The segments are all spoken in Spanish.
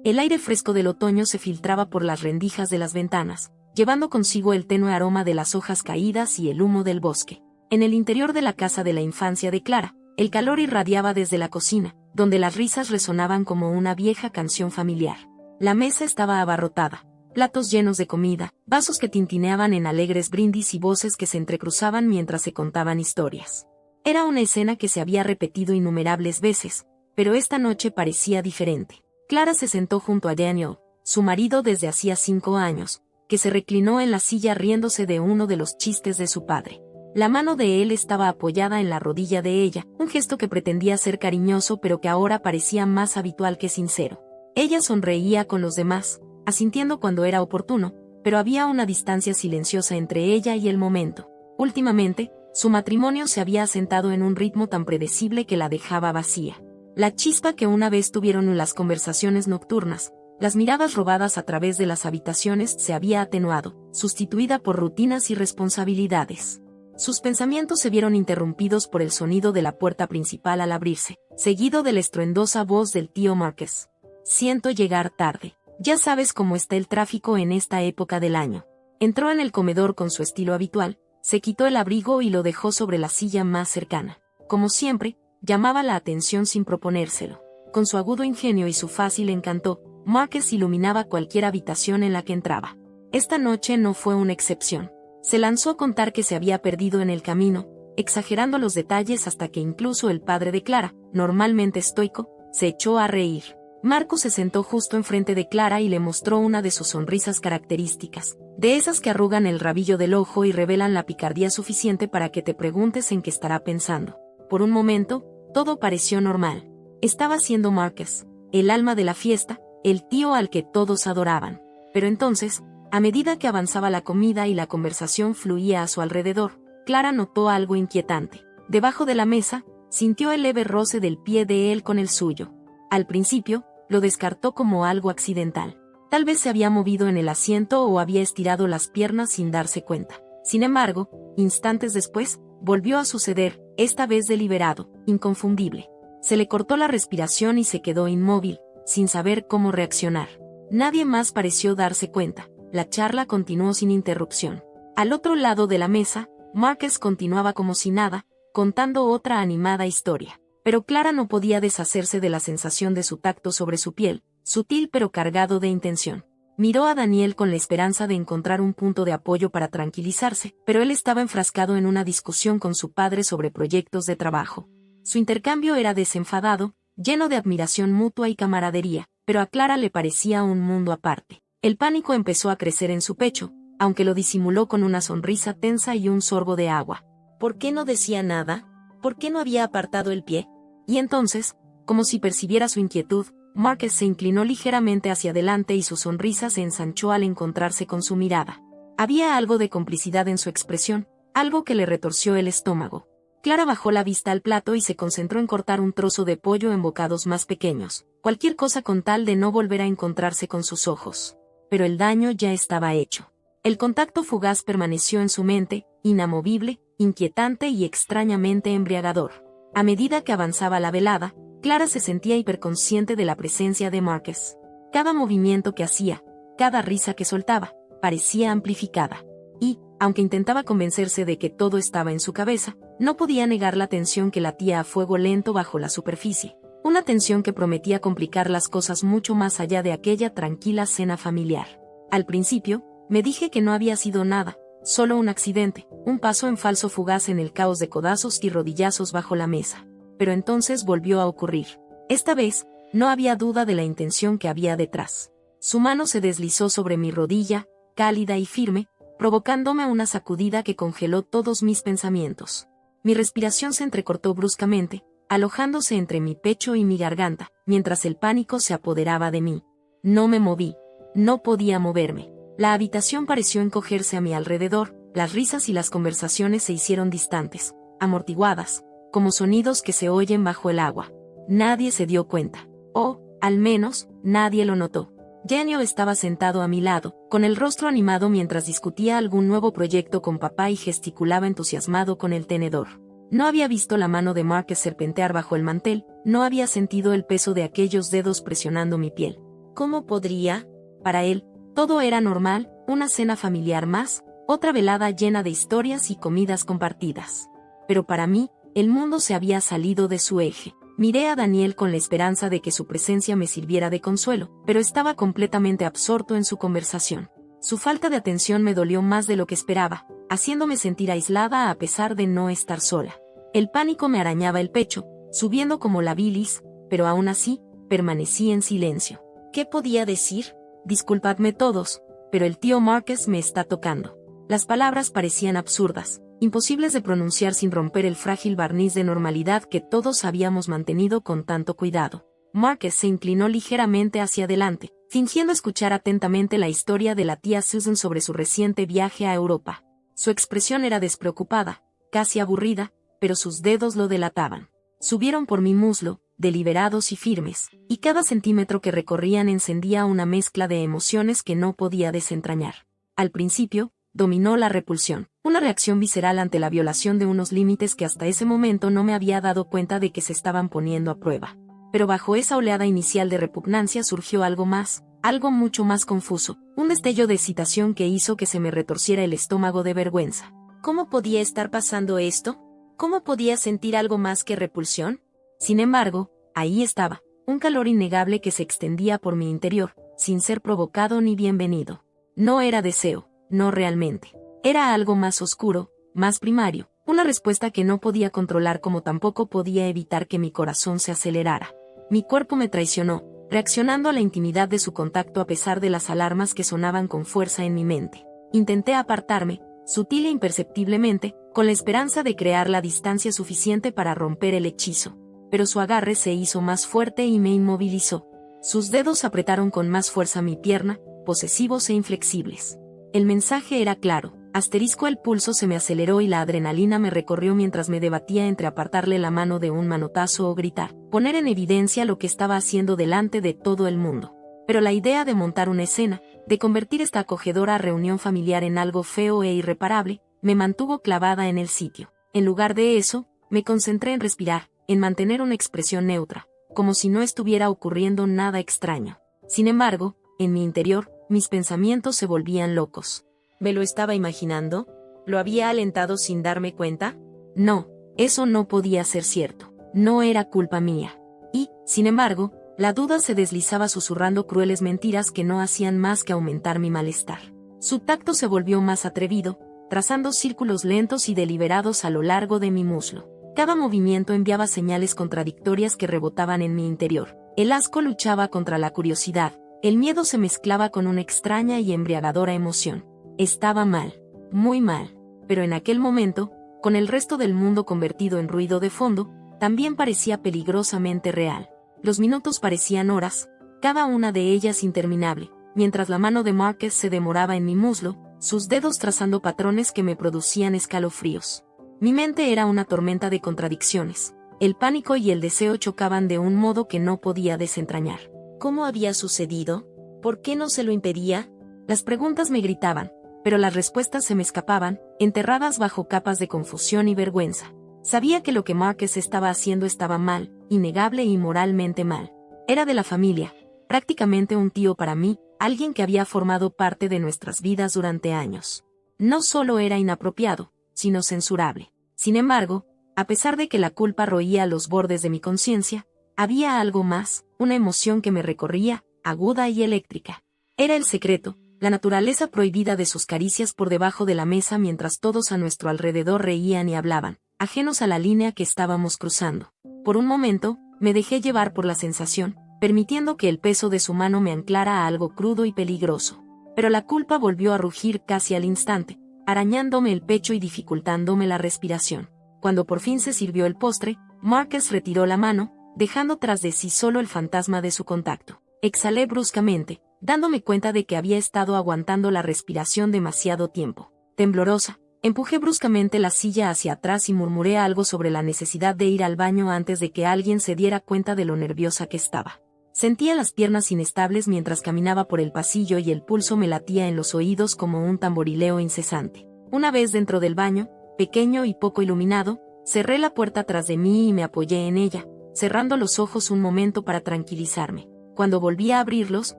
El aire fresco del otoño se filtraba por las rendijas de las ventanas, llevando consigo el tenue aroma de las hojas caídas y el humo del bosque. En el interior de la casa de la infancia de Clara, el calor irradiaba desde la cocina, donde las risas resonaban como una vieja canción familiar. La mesa estaba abarrotada, platos llenos de comida, vasos que tintineaban en alegres brindis y voces que se entrecruzaban mientras se contaban historias. Era una escena que se había repetido innumerables veces, pero esta noche parecía diferente. Clara se sentó junto a Daniel, su marido desde hacía 5 años, que se reclinó en la silla riéndose de uno de los chistes de su padre. La mano de él estaba apoyada en la rodilla de ella, un gesto que pretendía ser cariñoso pero que ahora parecía más habitual que sincero. Ella sonreía con los demás, asintiendo cuando era oportuno, pero había una distancia silenciosa entre ella y el momento. Últimamente, su matrimonio se había asentado en un ritmo tan predecible que la dejaba vacía. La chispa que una vez tuvieron en las conversaciones nocturnas, las miradas robadas a través de las habitaciones se había atenuado, sustituida por rutinas y responsabilidades. Sus pensamientos se vieron interrumpidos por el sonido de la puerta principal al abrirse, seguido de la estruendosa voz del tío Marcus. «Siento llegar tarde. Ya sabes cómo está el tráfico en esta época del año». Entró en el comedor con su estilo habitual, se quitó el abrigo y lo dejó sobre la silla más cercana. Como siempre, llamaba la atención sin proponérselo. Con su agudo ingenio y su fácil encanto, Marcus iluminaba cualquier habitación en la que entraba. Esta noche no fue una excepción. Se lanzó a contar que se había perdido en el camino, exagerando los detalles hasta que incluso el padre de Clara, normalmente estoico, se echó a reír. Marcus se sentó justo enfrente de Clara y le mostró una de sus sonrisas características, de esas que arrugan el rabillo del ojo y revelan la picardía suficiente para que te preguntes en qué estará pensando. Por un momento, todo pareció normal. Estaba siendo Marcus, el alma de la fiesta, el tío al que todos adoraban. Pero entonces, a medida que avanzaba la comida y la conversación fluía a su alrededor, Clara notó algo inquietante. Debajo de la mesa, sintió el leve roce del pie de él con el suyo. Al principio, lo descartó como algo accidental. Tal vez se había movido en el asiento o había estirado las piernas sin darse cuenta. Sin embargo, instantes después, volvió a suceder, esta vez deliberado, inconfundible. Se le cortó la respiración y se quedó inmóvil, sin saber cómo reaccionar. Nadie más pareció darse cuenta. La charla continuó sin interrupción. Al otro lado de la mesa, Marcus continuaba como si nada, contando otra animada historia. Pero Clara no podía deshacerse de la sensación de su tacto sobre su piel, sutil pero cargado de intención. Miró a Daniel con la esperanza de encontrar un punto de apoyo para tranquilizarse, pero él estaba enfrascado en una discusión con su padre sobre proyectos de trabajo. Su intercambio era desenfadado, lleno de admiración mutua y camaradería, pero a Clara le parecía un mundo aparte. El pánico empezó a crecer en su pecho, aunque lo disimuló con una sonrisa tensa y un sorbo de agua. ¿Por qué no decía nada? ¿Por qué no había apartado el pie? Y entonces, como si percibiera su inquietud, Marcus se inclinó ligeramente hacia adelante y su sonrisa se ensanchó al encontrarse con su mirada. Había algo de complicidad en su expresión, algo que le retorció el estómago. Clara bajó la vista al plato y se concentró en cortar un trozo de pollo en bocados más pequeños, cualquier cosa con tal de no volver a encontrarse con sus ojos. Pero el daño ya estaba hecho. El contacto fugaz permaneció en su mente, inamovible, inquietante y extrañamente embriagador. A medida que avanzaba la velada, Clara se sentía hiperconsciente de la presencia de Marcus. Cada movimiento que hacía, cada risa que soltaba, parecía amplificada. Y, aunque intentaba convencerse de que todo estaba en su cabeza, no podía negar la tensión que latía a fuego lento bajo la superficie. Una tensión que prometía complicar las cosas mucho más allá de aquella tranquila cena familiar. Al principio, me dije que no había sido nada, solo un accidente, un paso en falso fugaz en el caos de codazos y rodillazos bajo la mesa. Pero entonces volvió a ocurrir. Esta vez, no había duda de la intención que había detrás. Su mano se deslizó sobre mi rodilla, cálida y firme, provocándome una sacudida que congeló todos mis pensamientos. Mi respiración se entrecortó bruscamente, alojándose entre mi pecho y mi garganta, mientras el pánico se apoderaba de mí. No me moví. No podía moverme. La habitación pareció encogerse a mi alrededor, las risas y las conversaciones se hicieron distantes, amortiguadas, como sonidos que se oyen bajo el agua. Nadie se dio cuenta. O, al menos, nadie lo notó. Daniel estaba sentado a mi lado, con el rostro animado mientras discutía algún nuevo proyecto con papá y gesticulaba entusiasmado con el tenedor. No había visto la mano de Marcus serpentear bajo el mantel, no había sentido el peso de aquellos dedos presionando mi piel. ¿Cómo podría? Para él, todo era normal, una cena familiar más, otra velada llena de historias y comidas compartidas. Pero para mí, el mundo se había salido de su eje. Miré a Daniel con la esperanza de que su presencia me sirviera de consuelo, pero estaba completamente absorto en su conversación. Su falta de atención me dolió más de lo que esperaba, haciéndome sentir aislada a pesar de no estar sola. El pánico me arañaba el pecho, subiendo como la bilis, pero aún así, permanecí en silencio. ¿Qué podía decir? Disculpadme todos, pero el tío Marcus me está tocando. Las palabras parecían absurdas, imposibles de pronunciar sin romper el frágil barniz de normalidad que todos habíamos mantenido con tanto cuidado. Marcus se inclinó ligeramente hacia adelante, fingiendo escuchar atentamente la historia de la tía Susan sobre su reciente viaje a Europa. Su expresión era despreocupada, casi aburrida, pero sus dedos lo delataban. Subieron por mi muslo, deliberados y firmes, y cada centímetro que recorrían encendía una mezcla de emociones que no podía desentrañar. Al principio, dominó la repulsión, una reacción visceral ante la violación de unos límites que hasta ese momento no me había dado cuenta de que se estaban poniendo a prueba. Pero bajo esa oleada inicial de repugnancia surgió algo más, algo mucho más confuso, un destello de excitación que hizo que se me retorciera el estómago de vergüenza. ¿Cómo podía estar pasando esto? ¿Cómo podía sentir algo más que repulsión? Sin embargo, ahí estaba, un calor innegable que se extendía por mi interior, sin ser provocado ni bienvenido. No era deseo, no realmente. Era algo más oscuro, más primario, una respuesta que no podía controlar como tampoco podía evitar que mi corazón se acelerara. Mi cuerpo me traicionó, reaccionando a la intimidad de su contacto a pesar de las alarmas que sonaban con fuerza en mi mente. Intenté apartarme, sutil e imperceptiblemente, con la esperanza de crear la distancia suficiente para romper el hechizo. Pero su agarre se hizo más fuerte y me inmovilizó. Sus dedos apretaron con más fuerza mi pierna, posesivos e inflexibles. El mensaje era claro. El pulso se me aceleró y la adrenalina me recorrió mientras me debatía entre apartarle la mano de un manotazo o gritar, poner en evidencia lo que estaba haciendo delante de todo el mundo. Pero la idea de montar una escena, de convertir esta acogedora reunión familiar en algo feo e irreparable, me mantuvo clavada en el sitio. En lugar de eso, me concentré en respirar, en mantener una expresión neutra, como si no estuviera ocurriendo nada extraño. Sin embargo, en mi interior, mis pensamientos se volvían locos. ¿Me lo estaba imaginando? ¿Lo había alentado sin darme cuenta? No, eso no podía ser cierto. No era culpa mía. Y, sin embargo, la duda se deslizaba susurrando crueles mentiras que no hacían más que aumentar mi malestar. Su tacto se volvió más atrevido, trazando círculos lentos y deliberados a lo largo de mi muslo. Cada movimiento enviaba señales contradictorias que rebotaban en mi interior. El asco luchaba contra la curiosidad, el miedo se mezclaba con una extraña y embriagadora emoción. Estaba mal, muy mal, pero en aquel momento, con el resto del mundo convertido en ruido de fondo, también parecía peligrosamente real. Los minutos parecían horas, cada una de ellas interminable, mientras la mano de Marcus se demoraba en mi muslo, sus dedos trazando patrones que me producían escalofríos. Mi mente era una tormenta de contradicciones. El pánico y el deseo chocaban de un modo que no podía desentrañar. ¿Cómo había sucedido? ¿Por qué no se lo impedía? Las preguntas me gritaban, pero las respuestas se me escapaban, enterradas bajo capas de confusión y vergüenza. Sabía que lo que Marcus estaba haciendo estaba mal, innegable y moralmente mal. Era de la familia, prácticamente un tío para mí, alguien que había formado parte de nuestras vidas durante años. No solo era inapropiado, sino censurable. Sin embargo, a pesar de que la culpa roía los bordes de mi conciencia, había algo más, una emoción que me recorría, aguda y eléctrica. Era el secreto, la naturaleza prohibida de sus caricias por debajo de la mesa mientras todos a nuestro alrededor reían y hablaban, ajenos a la línea que estábamos cruzando. Por un momento, me dejé llevar por la sensación, permitiendo que el peso de su mano me anclara a algo crudo y peligroso. Pero la culpa volvió a rugir casi al instante, arañándome el pecho y dificultándome la respiración. Cuando por fin se sirvió el postre, Marcus retiró la mano, dejando tras de sí solo el fantasma de su contacto. Exhalé bruscamente, dándome cuenta de que había estado aguantando la respiración demasiado tiempo. Temblorosa, empujé bruscamente la silla hacia atrás y murmuré algo sobre la necesidad de ir al baño antes de que alguien se diera cuenta de lo nerviosa que estaba. Sentía las piernas inestables mientras caminaba por el pasillo y el pulso me latía en los oídos como un tamborileo incesante. Una vez dentro del baño, pequeño y poco iluminado, cerré la puerta tras de mí y me apoyé en ella, cerrando los ojos un momento para tranquilizarme. Cuando volví a abrirlos,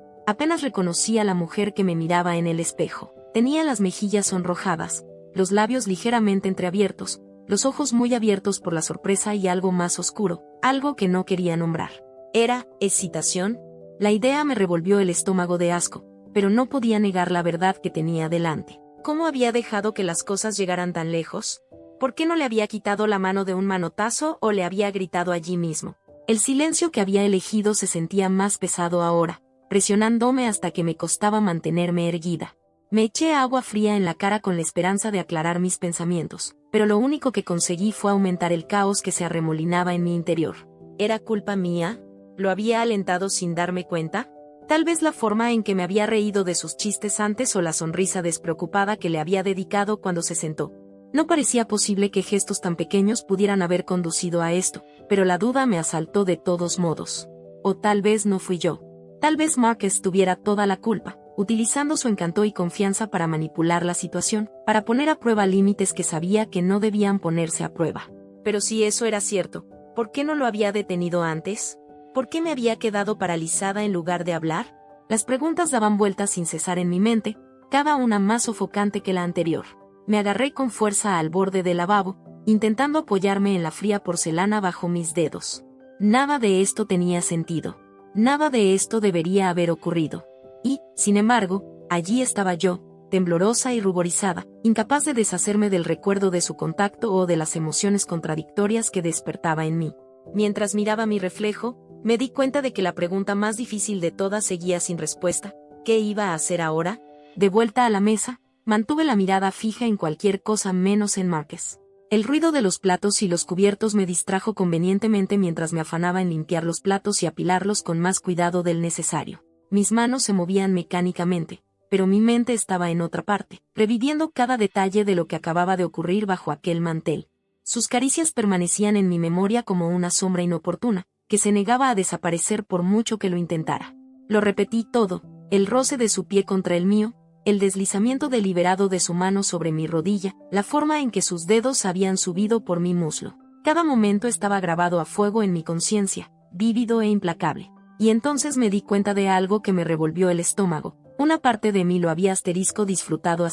Apenas reconocí a la mujer que me miraba en el espejo. Tenía las mejillas sonrojadas, los labios ligeramente entreabiertos, los ojos muy abiertos por la sorpresa y algo más oscuro, algo que no quería nombrar. ¿Era excitación? La idea me revolvió el estómago de asco, pero no podía negar la verdad que tenía delante. ¿Cómo había dejado que las cosas llegaran tan lejos? ¿Por qué no le había quitado la mano de un manotazo o le había gritado allí mismo? El silencio que había elegido se sentía más pesado ahora, presionándome hasta que me costaba mantenerme erguida. Me eché agua fría en la cara con la esperanza de aclarar mis pensamientos, pero lo único que conseguí fue aumentar el caos que se arremolinaba en mi interior. ¿Era culpa mía? ¿Lo había alentado sin darme cuenta? Tal vez la forma en que me había reído de sus chistes antes o la sonrisa despreocupada que le había dedicado cuando se sentó. No parecía posible que gestos tan pequeños pudieran haber conducido a esto, pero la duda me asaltó de todos modos. O tal vez no fui yo. Tal vez Marcus tuviera toda la culpa, utilizando su encanto y confianza para manipular la situación, para poner a prueba límites que sabía que no debían ponerse a prueba. Pero si eso era cierto, ¿por qué no lo había detenido antes? ¿Por qué me había quedado paralizada en lugar de hablar? Las preguntas daban vueltas sin cesar en mi mente, cada una más sofocante que la anterior. Me agarré con fuerza al borde del lavabo, intentando apoyarme en la fría porcelana bajo mis dedos. Nada de esto tenía sentido. Nada de esto debería haber ocurrido. Y, sin embargo, allí estaba yo, temblorosa y ruborizada, incapaz de deshacerme del recuerdo de su contacto o de las emociones contradictorias que despertaba en mí. Mientras miraba mi reflejo, me di cuenta de que la pregunta más difícil de todas seguía sin respuesta. ¿Qué iba a hacer ahora? De vuelta a la mesa, mantuve la mirada fija en cualquier cosa menos en Marcus. El ruido de los platos y los cubiertos me distrajo convenientemente mientras me afanaba en limpiar los platos y apilarlos con más cuidado del necesario. Mis manos se movían mecánicamente, pero mi mente estaba en otra parte, reviviendo cada detalle de lo que acababa de ocurrir bajo aquel mantel. Sus caricias permanecían en mi memoria como una sombra inoportuna, que se negaba a desaparecer por mucho que lo intentara. Lo repetí todo, el roce de su pie contra el mío, el deslizamiento deliberado de su mano sobre mi rodilla, la forma en que sus dedos habían subido por mi muslo. Cada momento estaba grabado a fuego en mi conciencia, vívido e implacable. Y entonces me di cuenta de algo que me revolvió el estómago. Una parte de mí lo había disfrutado.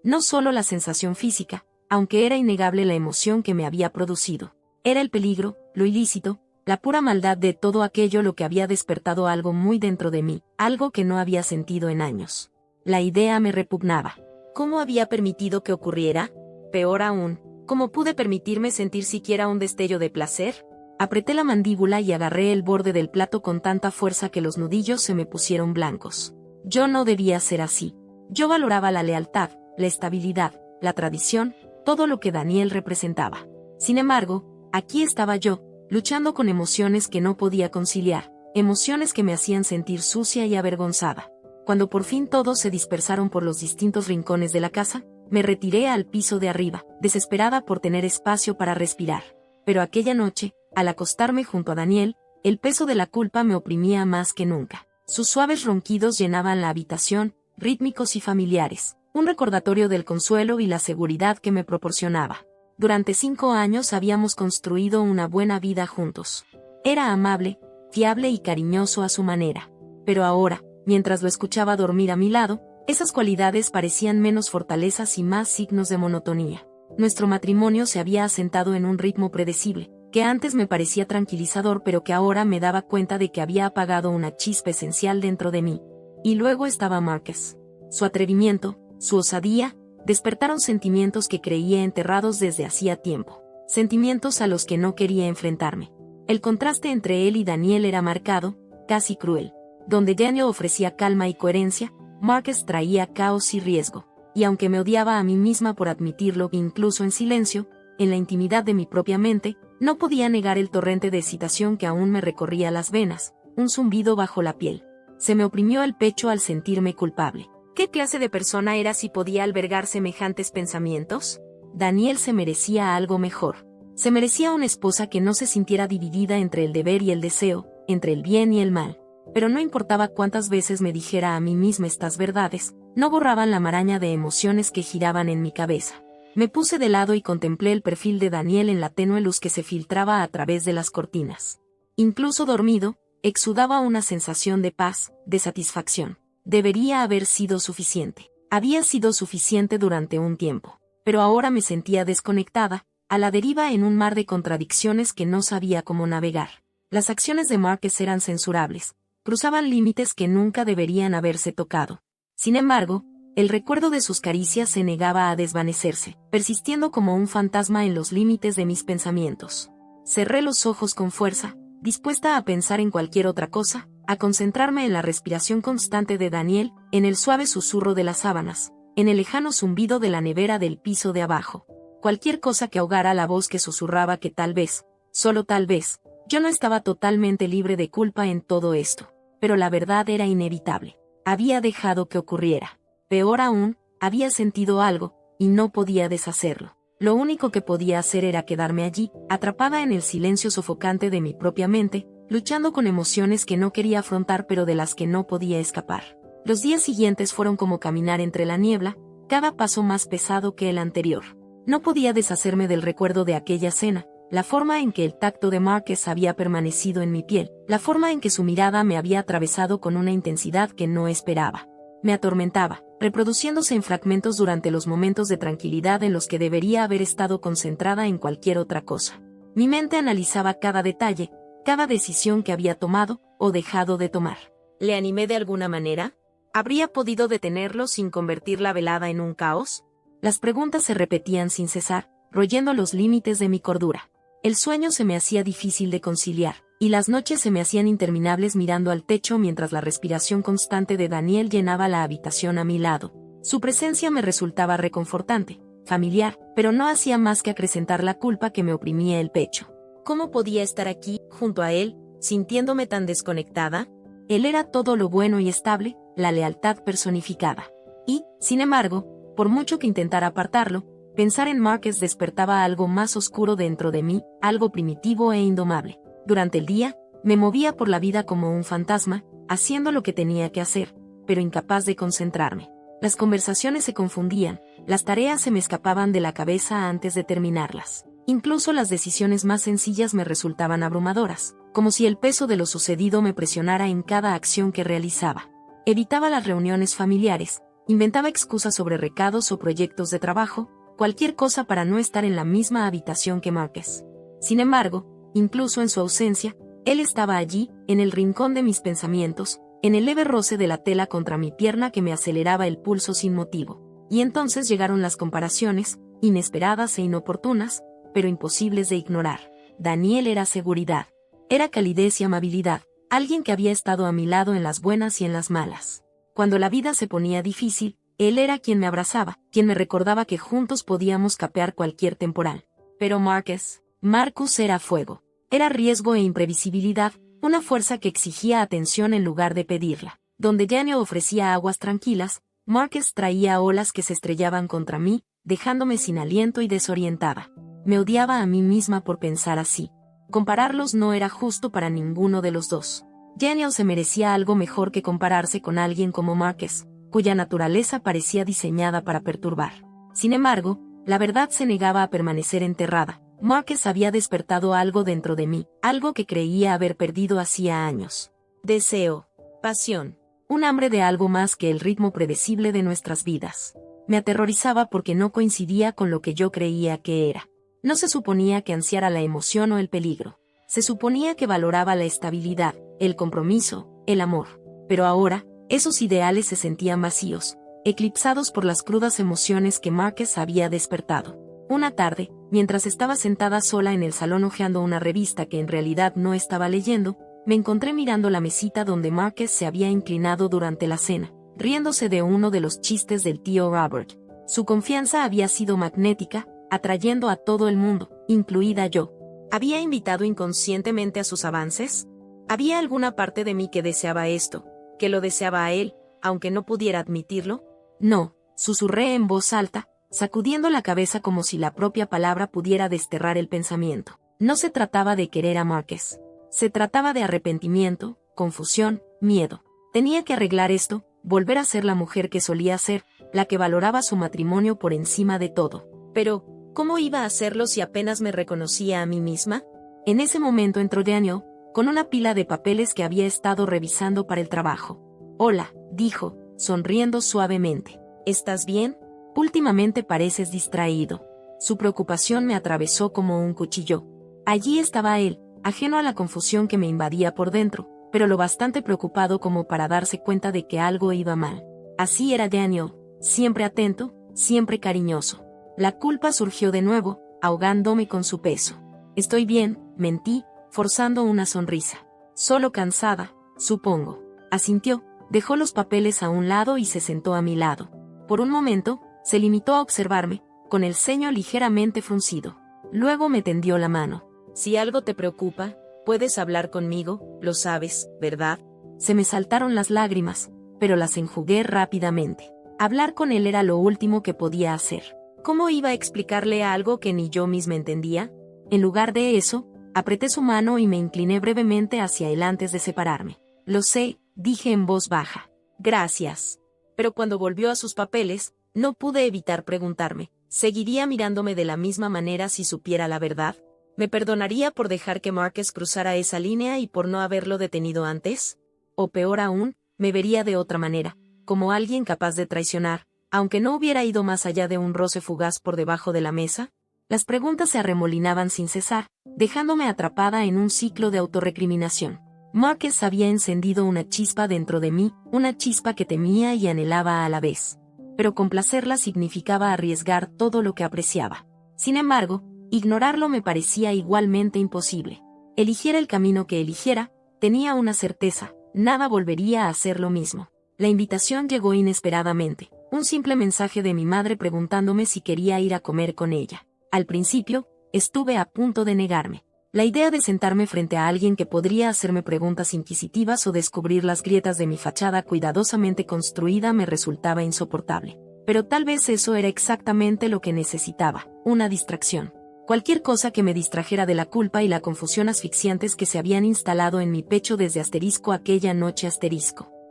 No solo la sensación física, aunque era innegable la emoción que me había producido. Era el peligro, lo ilícito, la pura maldad de todo aquello lo que había despertado algo muy dentro de mí, algo que no había sentido en años. La idea me repugnaba. ¿Cómo había permitido que ocurriera? Peor aún, ¿cómo pude permitirme sentir siquiera un destello de placer? Apreté la mandíbula y agarré el borde del plato con tanta fuerza que los nudillos se me pusieron blancos. Yo no debía ser así. Yo valoraba la lealtad, la estabilidad, la tradición, todo lo que Daniel representaba. Sin embargo, aquí estaba yo, luchando con emociones que no podía conciliar, emociones que me hacían sentir sucia y avergonzada. Cuando por fin todos se dispersaron por los distintos rincones de la casa, me retiré al piso de arriba, desesperada por tener espacio para respirar. Pero aquella noche, al acostarme junto a Daniel, el peso de la culpa me oprimía más que nunca. Sus suaves ronquidos llenaban la habitación, rítmicos y familiares, un recordatorio del consuelo y la seguridad que me proporcionaba. Durante 5 años habíamos construido una buena vida juntos. Era amable, fiable y cariñoso a su manera. Pero ahora, mientras lo escuchaba dormir a mi lado, esas cualidades parecían menos fortalezas y más signos de monotonía. Nuestro matrimonio se había asentado en un ritmo predecible, que antes me parecía tranquilizador pero que ahora me daba cuenta de que había apagado una chispa esencial dentro de mí. Y luego estaba Marcus. Su atrevimiento, su osadía, despertaron sentimientos que creía enterrados desde hacía tiempo. Sentimientos a los que no quería enfrentarme. El contraste entre él y Daniel era marcado, casi cruel. Donde Daniel ofrecía calma y coherencia, Marcus traía caos y riesgo. Y aunque me odiaba a mí misma por admitirlo, incluso en silencio, en la intimidad de mi propia mente, no podía negar el torrente de excitación que aún me recorría las venas, un zumbido bajo la piel. Se me oprimió el pecho al sentirme culpable. ¿Qué clase de persona era si podía albergar semejantes pensamientos? Daniel se merecía algo mejor. Se merecía una esposa que no se sintiera dividida entre el deber y el deseo, entre el bien y el mal. Pero no importaba cuántas veces me dijera a mí misma estas verdades, no borraban la maraña de emociones que giraban en mi cabeza. Me puse de lado y contemplé el perfil de Daniel en la tenue luz que se filtraba a través de las cortinas. Incluso dormido, exudaba una sensación de paz, de satisfacción. Debería haber sido suficiente. Había sido suficiente durante un tiempo. Pero ahora me sentía desconectada, a la deriva en un mar de contradicciones que no sabía cómo navegar. Las acciones de Marcus eran censurables, cruzaban límites que nunca deberían haberse tocado. Sin embargo, el recuerdo de sus caricias se negaba a desvanecerse, persistiendo como un fantasma en los límites de mis pensamientos. Cerré los ojos con fuerza, dispuesta a pensar en cualquier otra cosa, a concentrarme en la respiración constante de Daniel, en el suave susurro de las sábanas, en el lejano zumbido de la nevera del piso de abajo. Cualquier cosa que ahogara la voz que susurraba que tal vez, solo tal vez, yo no estaba totalmente libre de culpa en todo esto. Pero la verdad era inevitable. Había dejado que ocurriera. Peor aún, había sentido algo, y no podía deshacerlo. Lo único que podía hacer era quedarme allí, atrapada en el silencio sofocante de mi propia mente, luchando con emociones que no quería afrontar pero de las que no podía escapar. Los días siguientes fueron como caminar entre la niebla, cada paso más pesado que el anterior. No podía deshacerme del recuerdo de aquella cena, la forma en que el tacto de Marcus había permanecido en mi piel, la forma en que su mirada me había atravesado con una intensidad que no esperaba. Me atormentaba, reproduciéndose en fragmentos durante los momentos de tranquilidad en los que debería haber estado concentrada en cualquier otra cosa. Mi mente analizaba cada detalle, cada decisión que había tomado o dejado de tomar. ¿Le animé de alguna manera? ¿Habría podido detenerlo sin convertir la velada en un caos? Las preguntas se repetían sin cesar, royendo los límites de mi cordura. El sueño se me hacía difícil de conciliar, y las noches se me hacían interminables mirando al techo mientras la respiración constante de Daniel llenaba la habitación a mi lado. Su presencia me resultaba reconfortante, familiar, pero no hacía más que acrecentar la culpa que me oprimía el pecho. ¿Cómo podía estar aquí, junto a él, sintiéndome tan desconectada? Él era todo lo bueno y estable, la lealtad personificada. Y, sin embargo, por mucho que intentara apartarlo, pensar en Marcus despertaba algo más oscuro dentro de mí, algo primitivo e indomable. Durante el día, me movía por la vida como un fantasma, haciendo lo que tenía que hacer, pero incapaz de concentrarme. Las conversaciones se confundían, las tareas se me escapaban de la cabeza antes de terminarlas. Incluso las decisiones más sencillas me resultaban abrumadoras, como si el peso de lo sucedido me presionara en cada acción que realizaba. Evitaba las reuniones familiares, inventaba excusas sobre recados o proyectos de trabajo, cualquier cosa para no estar en la misma habitación que Marcus. Sin embargo, incluso en su ausencia, él estaba allí, en el rincón de mis pensamientos, en el leve roce de la tela contra mi pierna que me aceleraba el pulso sin motivo. Y entonces llegaron las comparaciones, inesperadas e inoportunas, pero imposibles de ignorar. Daniel era seguridad, era calidez y amabilidad, alguien que había estado a mi lado en las buenas y en las malas. Cuando la vida se ponía difícil, él era quien me abrazaba, quien me recordaba que juntos podíamos capear cualquier temporal. Pero Marcus era fuego. Era riesgo e imprevisibilidad, una fuerza que exigía atención en lugar de pedirla. Donde Daniel ofrecía aguas tranquilas, Marcus traía olas que se estrellaban contra mí, dejándome sin aliento y desorientada. Me odiaba a mí misma por pensar así. Compararlos no era justo para ninguno de los dos. Daniel se merecía algo mejor que compararse con alguien como Marcus, cuya naturaleza parecía diseñada para perturbar. Sin embargo, la verdad se negaba a permanecer enterrada. Marcus había despertado algo dentro de mí, algo que creía haber perdido hacía años. Deseo, pasión, un hambre de algo más que el ritmo predecible de nuestras vidas. Me aterrorizaba porque no coincidía con lo que yo creía que era. No se suponía que ansiara la emoción o el peligro. Se suponía que valoraba la estabilidad, el compromiso, el amor. Pero ahora, esos ideales se sentían vacíos, eclipsados por las crudas emociones que Marcus había despertado. Una tarde, mientras estaba sentada sola en el salón hojeando una revista que en realidad no estaba leyendo, me encontré mirando la mesita donde Marcus se había inclinado durante la cena, riéndose de uno de los chistes del tío Robert. Su confianza había sido magnética, atrayendo a todo el mundo, incluida yo. ¿Había invitado inconscientemente a sus avances? ¿Había alguna parte de mí que deseaba esto, que lo deseaba a él, aunque no pudiera admitirlo? No, susurré en voz alta, sacudiendo la cabeza como si la propia palabra pudiera desterrar el pensamiento. No se trataba de querer a Marcus. Se trataba de arrepentimiento, confusión, miedo. Tenía que arreglar esto, volver a ser la mujer que solía ser, la que valoraba su matrimonio por encima de todo. Pero, ¿cómo iba a hacerlo si apenas me reconocía a mí misma? En ese momento entró Daniel, con una pila de papeles que había estado revisando para el trabajo. «Hola», dijo, sonriendo suavemente. «¿Estás bien? Últimamente pareces distraído». Su preocupación me atravesó como un cuchillo. Allí estaba él, ajeno a la confusión que me invadía por dentro, pero lo bastante preocupado como para darse cuenta de que algo iba mal. Así era Daniel, siempre atento, siempre cariñoso. La culpa surgió de nuevo, ahogándome con su peso. «Estoy bien», mentí, forzando una sonrisa. «Solo cansada, supongo». Asintió, dejó los papeles a un lado y se sentó a mi lado. Por un momento, se limitó a observarme, con el ceño ligeramente fruncido. Luego me tendió la mano. «Si algo te preocupa, puedes hablar conmigo, lo sabes, ¿verdad?». Se me saltaron las lágrimas, pero las enjugué rápidamente. Hablar con él era lo último que podía hacer. ¿Cómo iba a explicarle algo que ni yo misma entendía? En lugar de eso, apreté su mano y me incliné brevemente hacia él antes de separarme. «Lo sé», dije en voz baja. «Gracias». Pero cuando volvió a sus papeles, no pude evitar preguntarme, ¿seguiría mirándome de la misma manera si supiera la verdad? ¿Me perdonaría por dejar que Marcus cruzara esa línea y por no haberlo detenido antes? O peor aún, me vería de otra manera, como alguien capaz de traicionar, aunque no hubiera ido más allá de un roce fugaz por debajo de la mesa. Las preguntas se arremolinaban sin cesar, dejándome atrapada en un ciclo de autorrecriminación. Marcus había encendido una chispa dentro de mí, una chispa que temía y anhelaba a la vez. Pero complacerla significaba arriesgar todo lo que apreciaba. Sin embargo, ignorarlo me parecía igualmente imposible. Eligiera el camino que eligiera, tenía una certeza, nada volvería a ser lo mismo. La invitación llegó inesperadamente, un simple mensaje de mi madre preguntándome si quería ir a comer con ella. Al principio, estuve a punto de negarme. La idea de sentarme frente a alguien que podría hacerme preguntas inquisitivas o descubrir las grietas de mi fachada cuidadosamente construida me resultaba insoportable. Pero tal vez eso era exactamente lo que necesitaba, una distracción. Cualquier cosa que me distrajera de la culpa y la confusión asfixiantes que se habían instalado en mi pecho desde aquella noche.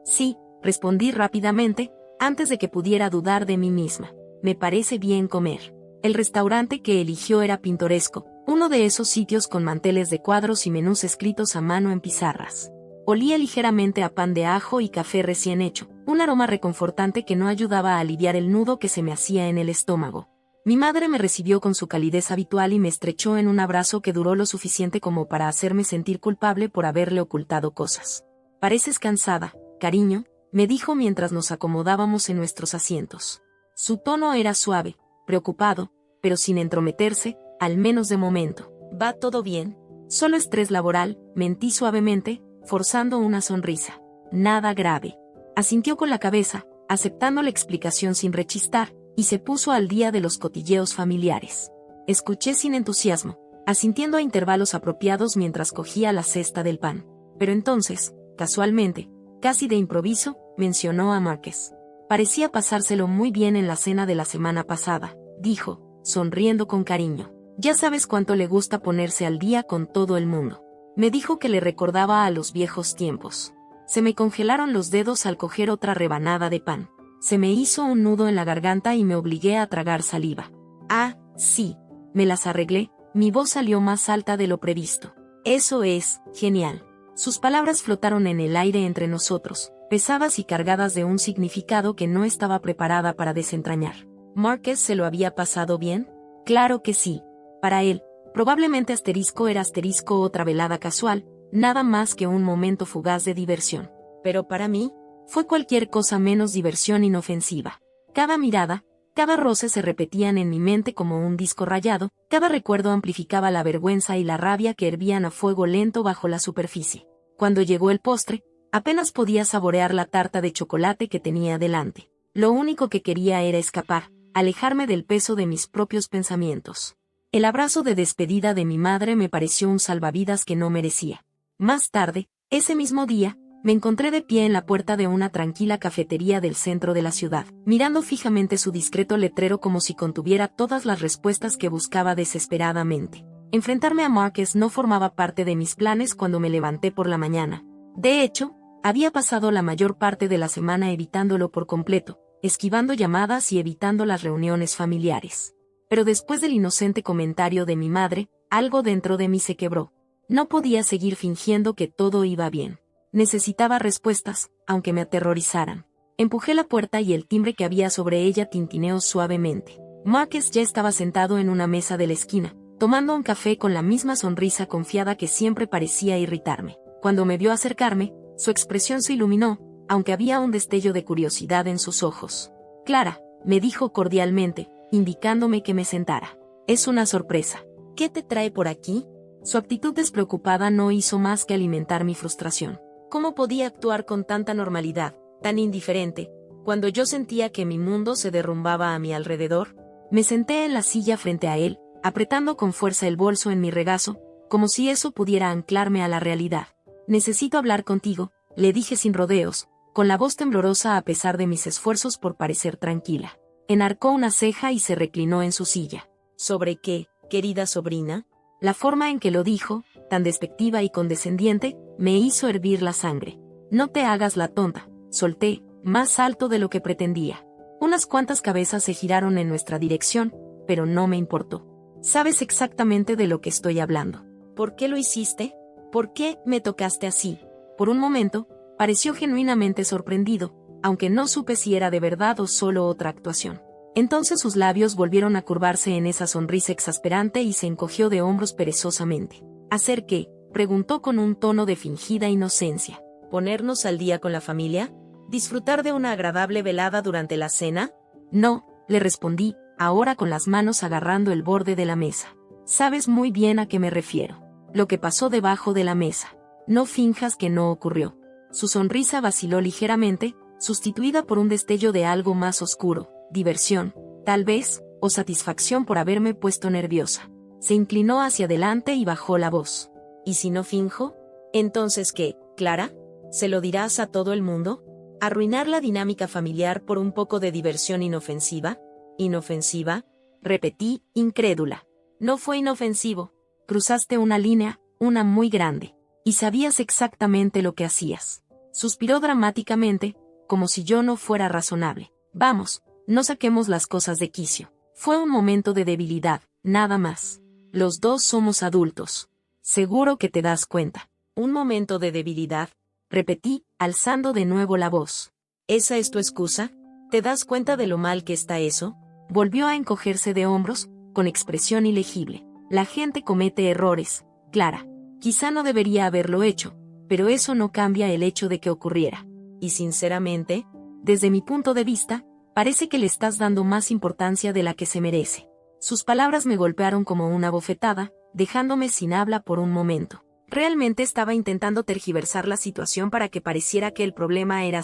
Sí, respondí rápidamente, antes de que pudiera dudar de mí misma. Me parece bien comer. El restaurante que eligió era pintoresco, uno de esos sitios con manteles de cuadros y menús escritos a mano en pizarras. Olía ligeramente a pan de ajo y café recién hecho, un aroma reconfortante que no ayudaba a aliviar el nudo que se me hacía en el estómago. Mi madre me recibió con su calidez habitual y me estrechó en un abrazo que duró lo suficiente como para hacerme sentir culpable por haberle ocultado cosas. «Pareces cansada, cariño», me dijo mientras nos acomodábamos en nuestros asientos. Su tono era suave, preocupado, pero sin entrometerse, al menos de momento. «¿Va todo bien?» «Solo estrés laboral», mentí suavemente, forzando una sonrisa. «Nada grave». Asintió con la cabeza, aceptando la explicación sin rechistar, y se puso al día de los cotilleos familiares. Escuché sin entusiasmo, asintiendo a intervalos apropiados mientras cogía la cesta del pan. Pero entonces, casualmente, casi de improviso, mencionó a Marcus. «Parecía pasárselo muy bien en la cena de la semana pasada», dijo, sonriendo con cariño. «Ya sabes cuánto le gusta ponerse al día con todo el mundo». Me dijo que le recordaba a los viejos tiempos. Se me congelaron los dedos al coger otra rebanada de pan. Se me hizo un nudo en la garganta y me obligué a tragar saliva. «Ah, sí, me las arreglé», mi voz salió más alta de lo previsto. «Eso es, genial». Sus palabras flotaron en el aire entre nosotros, pesadas y cargadas de un significado que no estaba preparada para desentrañar. ¿Marcus se lo había pasado bien? Claro que sí. Para él, probablemente era otra velada casual, nada más que un momento fugaz de diversión. Pero para mí, fue cualquier cosa menos diversión inofensiva. Cada mirada, cada roce se repetían en mi mente como un disco rayado, cada recuerdo amplificaba la vergüenza y la rabia que hervían a fuego lento bajo la superficie. Cuando llegó el postre, apenas podía saborear la tarta de chocolate que tenía delante. Lo único que quería era escapar, alejarme del peso de mis propios pensamientos. El abrazo de despedida de mi madre me pareció un salvavidas que no merecía. Más tarde, ese mismo día, me encontré de pie en la puerta de una tranquila cafetería del centro de la ciudad, mirando fijamente su discreto letrero como si contuviera todas las respuestas que buscaba desesperadamente. Enfrentarme a Marcus no formaba parte de mis planes cuando me levanté por la mañana. De hecho, había pasado la mayor parte de la semana evitándolo por completo, esquivando llamadas y evitando las reuniones familiares. Pero después del inocente comentario de mi madre, algo dentro de mí se quebró. No podía seguir fingiendo que todo iba bien. Necesitaba respuestas, aunque me aterrorizaran. Empujé la puerta y el timbre que había sobre ella tintineó suavemente. Marcus ya estaba sentado en una mesa de la esquina, tomando un café con la misma sonrisa confiada que siempre parecía irritarme. Cuando me vio acercarme, su expresión se iluminó, aunque había un destello de curiosidad en sus ojos. «Clara», me dijo cordialmente, indicándome que me sentara. «Es una sorpresa. ¿Qué te trae por aquí?» Su actitud despreocupada no hizo más que alimentar mi frustración. ¿Cómo podía actuar con tanta normalidad, tan indiferente, cuando yo sentía que mi mundo se derrumbaba a mi alrededor? Me senté en la silla frente a él, apretando con fuerza el bolso en mi regazo, como si eso pudiera anclarme a la realidad. «Necesito hablar contigo», le dije sin rodeos, con la voz temblorosa a pesar de mis esfuerzos por parecer tranquila. Enarcó una ceja y se reclinó en su silla. «¿Sobre qué, querida sobrina?» La forma en que lo dijo, tan despectiva y condescendiente, me hizo hervir la sangre. «No te hagas la tonta», solté, más alto de lo que pretendía. Unas cuantas cabezas se giraron en nuestra dirección, pero no me importó. «Sabes exactamente de lo que estoy hablando». «¿Por qué lo hiciste? ¿Por qué me tocaste así?» Por un momento, pareció genuinamente sorprendido, aunque no supe si era de verdad o solo otra actuación. Entonces sus labios volvieron a curvarse en esa sonrisa exasperante y se encogió de hombros perezosamente. «¿Hacer qué?», preguntó con un tono de fingida inocencia. «¿Ponernos al día con la familia? ¿Disfrutar de una agradable velada durante la cena?» «No», le respondí, ahora con las manos agarrando el borde de la mesa. «Sabes muy bien a qué me refiero. Lo que pasó debajo de la mesa. No finjas que no ocurrió». Su sonrisa vaciló ligeramente, sustituida por un destello de algo más oscuro. Diversión, tal vez, o satisfacción por haberme puesto nerviosa. Se inclinó hacia adelante y bajó la voz. «¿Y si no finjo? ¿Entonces qué, Clara? ¿Se lo dirás a todo el mundo? ¿Arruinar la dinámica familiar por un poco de diversión inofensiva?» «¿Inofensiva?», repetí, incrédula. «No fue inofensivo. Cruzaste una línea, una muy grande. Y sabías exactamente lo que hacías». Suspiró dramáticamente, como si yo no fuera razonable. «Vamos, no saquemos las cosas de quicio. Fue un momento de debilidad, nada más. Los dos somos adultos. Seguro que te das cuenta». «¿Un momento de debilidad?», repetí, alzando de nuevo la voz. «¿Esa es tu excusa? ¿Te das cuenta de lo mal que está eso?». Volvió a encogerse de hombros, con expresión ilegible. «La gente comete errores, Clara. Quizá no debería haberlo hecho, pero eso no cambia el hecho de que ocurriera. Y sinceramente, desde mi punto de vista, parece que le estás dando más importancia de la que se merece». Sus palabras me golpearon como una bofetada, dejándome sin habla por un momento. ¿Realmente estaba intentando tergiversar la situación para que pareciera que el problema era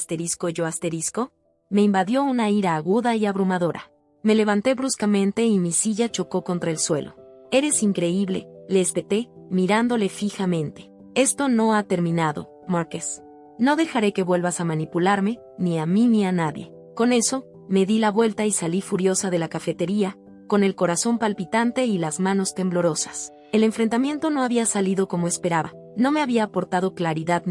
yo asterisco? Me invadió una ira aguda y abrumadora. Me levanté bruscamente y mi silla chocó contra el suelo. «Eres increíble», le espeté, mirándole fijamente. «Esto no ha terminado, Marcus. No dejaré que vuelvas a manipularme, ni a mí ni a nadie». Con eso, me di la vuelta y salí furiosa de la cafetería, con el corazón palpitante y las manos temblorosas. El enfrentamiento no había salido como esperaba, no me había aportado claridad,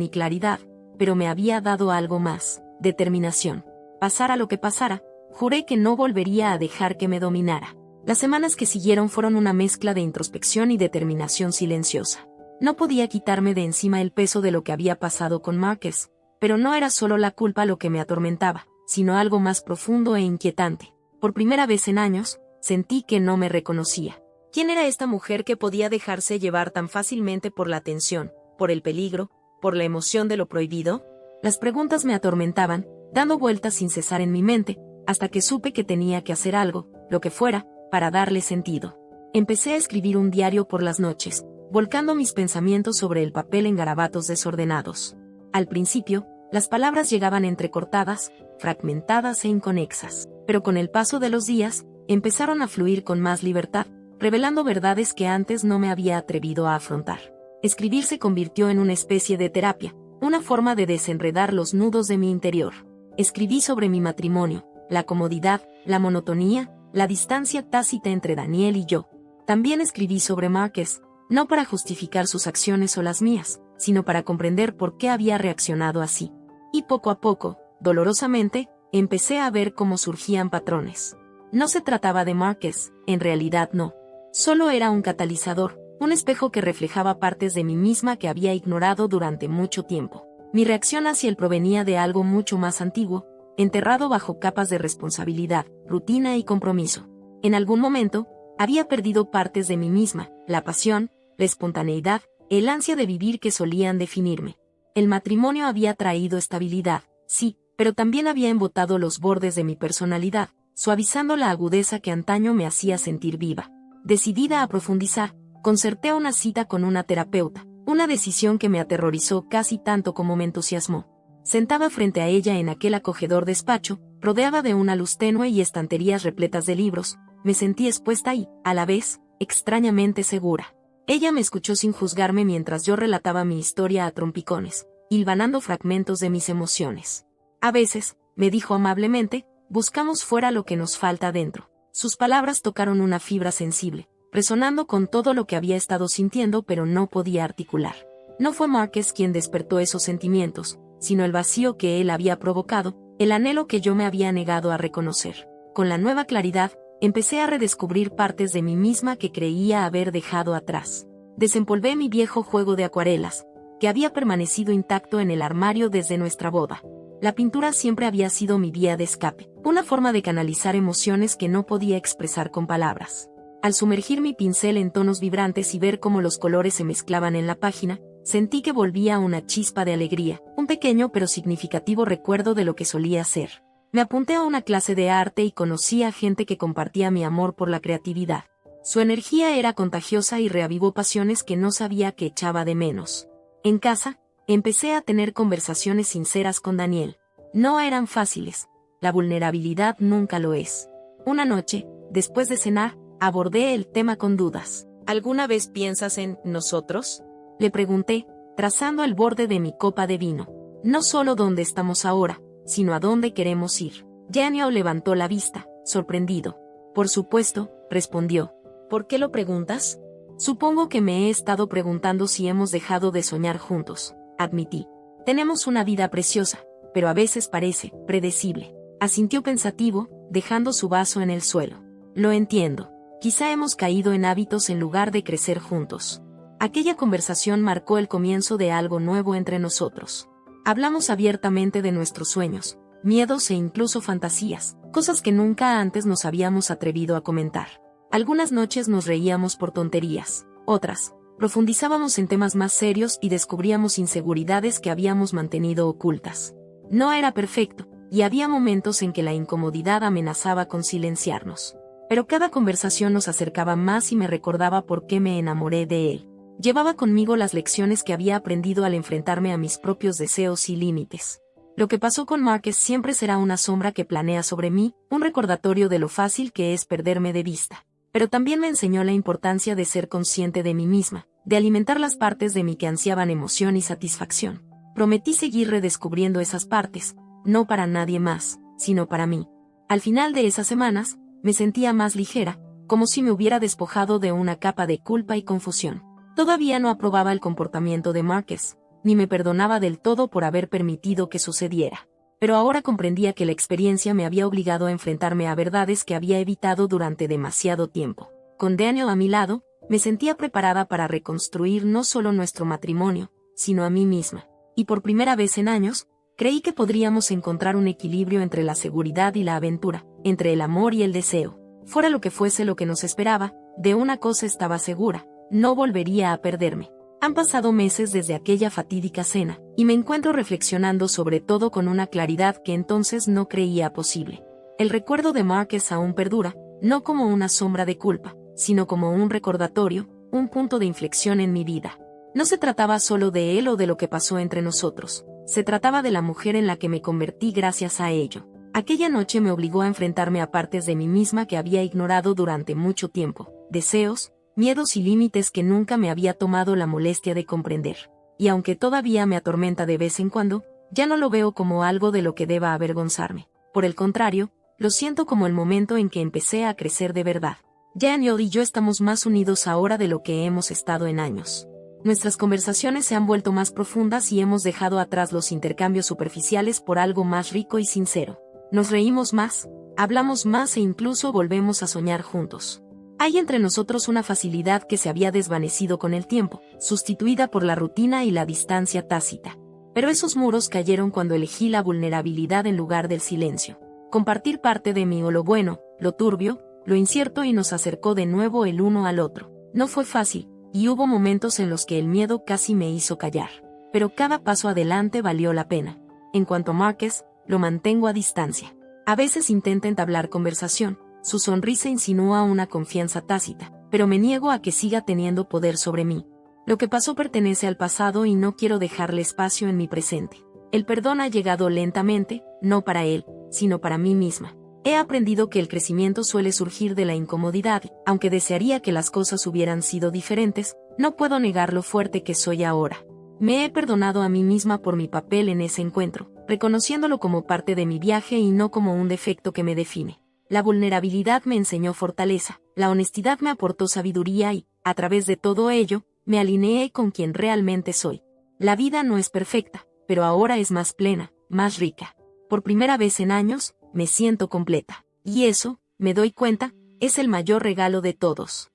pero me había dado algo más: determinación. Pasara lo que pasara, juré que no volvería a dejar que me dominara. Las semanas que siguieron fueron una mezcla de introspección y determinación silenciosa. No podía quitarme de encima el peso de lo que había pasado con Marcus, pero no era solo la culpa lo que me atormentaba, sino algo más profundo e inquietante. Por primera vez en años, sentí que no me reconocía. ¿Quién era esta mujer que podía dejarse llevar tan fácilmente por la tensión, por el peligro, por la emoción de lo prohibido? Las preguntas me atormentaban, dando vueltas sin cesar en mi mente, hasta que supe que tenía que hacer algo, lo que fuera, para darle sentido. Empecé a escribir un diario por las noches, volcando mis pensamientos sobre el papel en garabatos desordenados. Al principio, las palabras llegaban entrecortadas, fragmentadas e inconexas, pero con el paso de los días, empezaron a fluir con más libertad, revelando verdades que antes no me había atrevido a afrontar. Escribir se convirtió en una especie de terapia, una forma de desenredar los nudos de mi interior. Escribí sobre mi matrimonio, la comodidad, la monotonía, la distancia tácita entre Daniel y yo. También escribí sobre Marcus, no para justificar sus acciones o las mías, sino para comprender por qué había reaccionado así. Y poco a poco, dolorosamente, empecé a ver cómo surgían patrones. No se trataba de Marcus, en realidad no. Solo era un catalizador, un espejo que reflejaba partes de mí misma que había ignorado durante mucho tiempo. Mi reacción hacia él provenía de algo mucho más antiguo, enterrado bajo capas de responsabilidad, rutina y compromiso. En algún momento, había perdido partes de mí misma, la pasión, la espontaneidad, el ansia de vivir que solían definirme. El matrimonio había traído estabilidad, sí, pero también había embotado los bordes de mi personalidad, suavizando la agudeza que antaño me hacía sentir viva. Decidida a profundizar, concerté una cita con una terapeuta, una decisión que me aterrorizó casi tanto como me entusiasmó. Sentada frente a ella en aquel acogedor despacho, rodeada de una luz tenue y estanterías repletas de libros, me sentí expuesta y, a la vez, extrañamente segura. Ella me escuchó sin juzgarme mientras yo relataba mi historia a trompicones, hilvanando fragmentos de mis emociones. A veces, me dijo amablemente, buscamos fuera lo que nos falta dentro. Sus palabras tocaron una fibra sensible, resonando con todo lo que había estado sintiendo pero no podía articular. No fue Márquez quien despertó esos sentimientos, sino el vacío que él había provocado, el anhelo que yo me había negado a reconocer. Con la nueva claridad, empecé a redescubrir partes de mí misma que creía haber dejado atrás. Desempolvé mi viejo juego de acuarelas, que había permanecido intacto en el armario desde nuestra boda. La pintura siempre había sido mi vía de escape, una forma de canalizar emociones que no podía expresar con palabras. Al sumergir mi pincel en tonos vibrantes y ver cómo los colores se mezclaban en la página, sentí que volvía a una chispa de alegría, un pequeño pero significativo recuerdo de lo que solía ser. Me apunté a una clase de arte y conocí a gente que compartía mi amor por la creatividad. Su energía era contagiosa y reavivó pasiones que no sabía que echaba de menos. En casa, empecé a tener conversaciones sinceras con Daniel. No eran fáciles, la vulnerabilidad nunca lo es. Una noche, después de cenar, abordé el tema con dudas. ¿Alguna vez piensas en nosotros?, le pregunté, trazando el borde de mi copa de vino. No solo dónde estamos ahora, sino a dónde queremos ir. Daniel levantó la vista, sorprendido. Por supuesto, respondió. ¿Por qué lo preguntas? Supongo que me he estado preguntando si hemos dejado de soñar juntos, admití. Tenemos una vida preciosa, pero a veces parece predecible. Asintió pensativo, dejando su vaso en el suelo. Lo entiendo. Quizá hemos caído en hábitos en lugar de crecer juntos. Aquella conversación marcó el comienzo de algo nuevo entre nosotros. Hablamos abiertamente de nuestros sueños, miedos e incluso fantasías, cosas que nunca antes nos habíamos atrevido a comentar. Algunas noches nos reíamos por tonterías, otras, profundizábamos en temas más serios y descubríamos inseguridades que habíamos mantenido ocultas. No era perfecto, y había momentos en que la incomodidad amenazaba con silenciarnos. Pero cada conversación nos acercaba más y me recordaba por qué me enamoré de él. Llevaba conmigo las lecciones que había aprendido al enfrentarme a mis propios deseos y límites. Lo que pasó con Márquez siempre será una sombra que planea sobre mí, un recordatorio de lo fácil que es perderme de vista. Pero también me enseñó la importancia de ser consciente de mí misma, de alimentar las partes de mí que ansiaban emoción y satisfacción. Prometí seguir redescubriendo esas partes, no para nadie más, sino para mí. Al final de esas semanas, me sentía más ligera, como si me hubiera despojado de una capa de culpa y confusión. Todavía no aprobaba el comportamiento de Márquez, ni me perdonaba del todo por haber permitido que sucediera. Pero ahora comprendía que la experiencia me había obligado a enfrentarme a verdades que había evitado durante demasiado tiempo. Con Daniel a mi lado, me sentía preparada para reconstruir no solo nuestro matrimonio, sino a mí misma. Y por primera vez en años, creí que podríamos encontrar un equilibrio entre la seguridad y la aventura, entre el amor y el deseo. Fuera lo que fuese lo que nos esperaba, de una cosa estaba segura: no volvería a perderme. Han pasado meses desde aquella fatídica cena, y me encuentro reflexionando sobre todo con una claridad que entonces no creía posible. El recuerdo de Márquez aún perdura, no como una sombra de culpa, sino como un recordatorio, un punto de inflexión en mi vida. No se trataba solo de él o de lo que pasó entre nosotros, se trataba de la mujer en la que me convertí gracias a ello. Aquella noche me obligó a enfrentarme a partes de mí misma que había ignorado durante mucho tiempo, deseos, miedos y límites que nunca me había tomado la molestia de comprender. Y aunque todavía me atormenta de vez en cuando, ya no lo veo como algo de lo que deba avergonzarme. Por el contrario, lo siento como el momento en que empecé a crecer de verdad. Daniel y yo estamos más unidos ahora de lo que hemos estado en años. Nuestras conversaciones se han vuelto más profundas y hemos dejado atrás los intercambios superficiales por algo más rico y sincero. Nos reímos más, hablamos más e incluso volvemos a soñar juntos. Hay entre nosotros una facilidad que se había desvanecido con el tiempo, sustituida por la rutina y la distancia tácita. Pero esos muros cayeron cuando elegí la vulnerabilidad en lugar del silencio. Compartir parte de mí o lo bueno, lo turbio, lo incierto y nos acercó de nuevo el uno al otro. No fue fácil, y hubo momentos en los que el miedo casi me hizo callar. Pero cada paso adelante valió la pena. En cuanto a Márquez, lo mantengo a distancia. A veces intenta entablar conversación, su sonrisa insinúa una confianza tácita, pero me niego a que siga teniendo poder sobre mí. Lo que pasó pertenece al pasado y no quiero dejarle espacio en mi presente. El perdón ha llegado lentamente, no para él, sino para mí misma. He aprendido que el crecimiento suele surgir de la incomodidad, aunque desearía que las cosas hubieran sido diferentes, no puedo negar lo fuerte que soy ahora. Me he perdonado a mí misma por mi papel en ese encuentro, reconociéndolo como parte de mi viaje y no como un defecto que me define. La vulnerabilidad me enseñó fortaleza, la honestidad me aportó sabiduría y, a través de todo ello, me alineé con quien realmente soy. La vida no es perfecta, pero ahora es más plena, más rica. Por primera vez en años, me siento completa. Y eso, me doy cuenta, es el mayor regalo de todos.